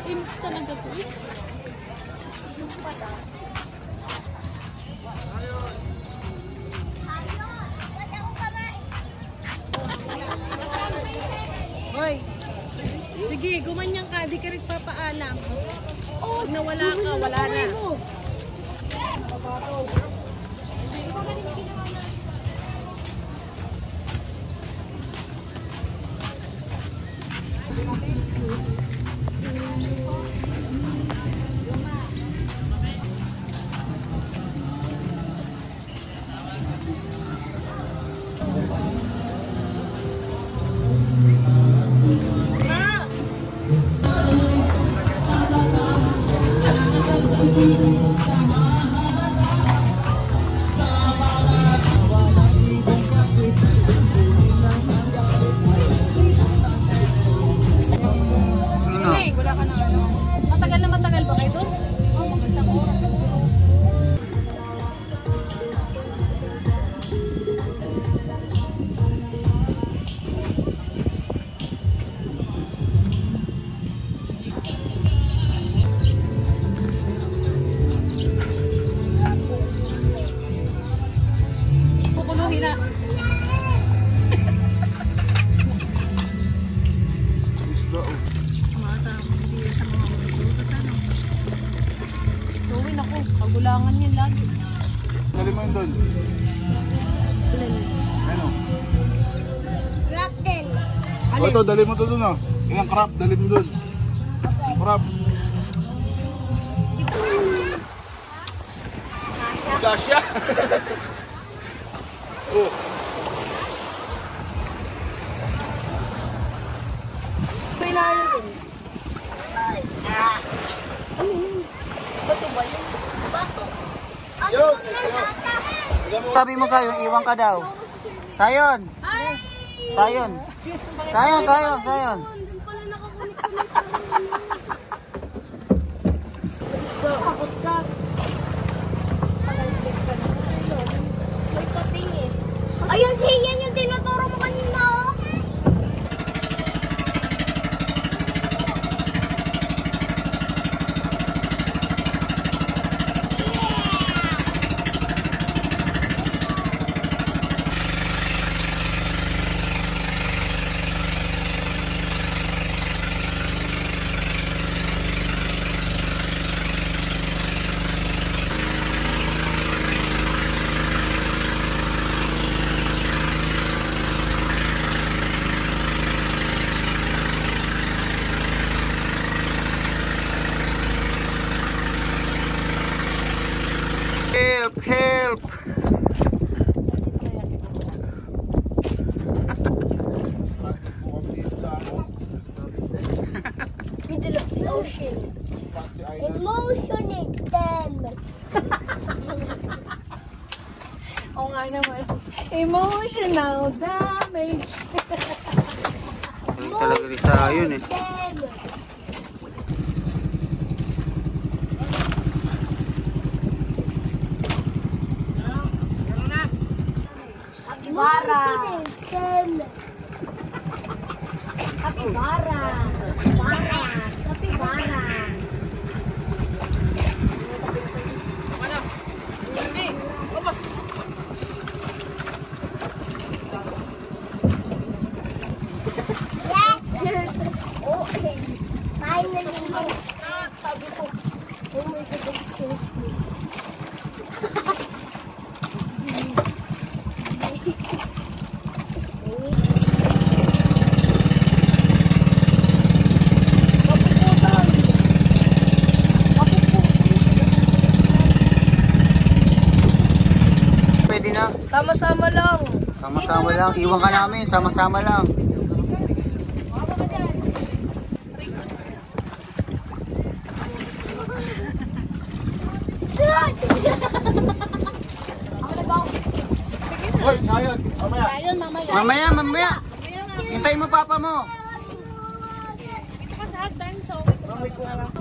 Inis talaga po. Hoy! Sige, gumanyan ka. Di ka rin papaalam. Oh, pag nawala ka, wala na. Matagal ba kayo doon? Oo, isang oras siguro. Kukuluhin na. Kagulangan yan lagi. Dali mo yun doon. Ano? Crab din. O ito, dali mo doon o. Ilang crab, dali mo doon. Crab. Gasya! Oh. Pinalo din. Bato ba yun? Bato. Ano ba? Sabi mo Sayon, iwan ka daw. Sayon! Sayon! Sayon, Sayon, Sayon! Doon pala nakakunik-kunik. Takot ka. May pating eh. Ayun si Ian yung tinuturo mo kanina oh. Help! Help! Middle of the ocean. Emotional damage. Oo nga naman. Emotional damage. Ayun talaga ni Sayon eh. Damage. Capybara. Capybara. Capybara. Capybara. Yes. Okay. Finally. Sabi ko, oh my God, that scares me. Pwede na. Sama-sama lang. Sama-sama lang. Iwan ka namin. Sama-sama lang. Hoy, Sayon. Mamaya. Ayun, mamaya. Mamaya, mamaya. Hintayin mo papa mo. Ito pa sa hagdan, so wait ko na lang.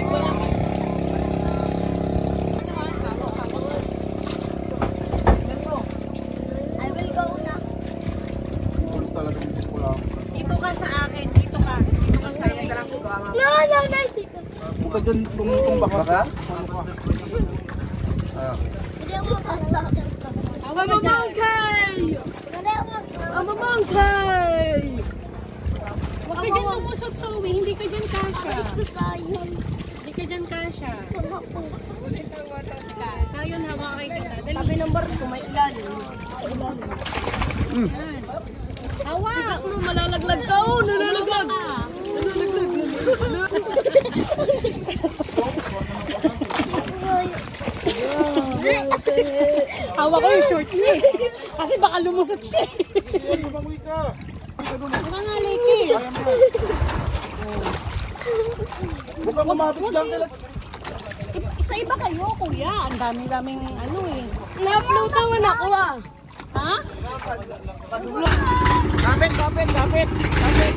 Walang nanay dito. Huwag ka dyan tumbak. Baka? Hindi ako makakita. Mamamangkay! Hindi ako makakita. Mamamangkay! Huwag ka dyan tumusot, Zoe. Hindi ka dyan kasha. Sayang. Hindi ka dyan kasha. Sama po. Teka, sayon hawakay kita. Dali. Sabi ng barko, may ilalim. Yan. Hawak! Ano, malalaglag ka. Oh, nalalaglag. Hawak ko yung short niya eh. Kasi baka lumusot siya eh. Lumangoy ka. Baka nga, Leki. Huwag ka kumapit lang. Sa iba kayo, kuya. Ang dami-daming ano eh. Naplutawan ako ah. Ha? Kapit, kapit, kapit. Kapit.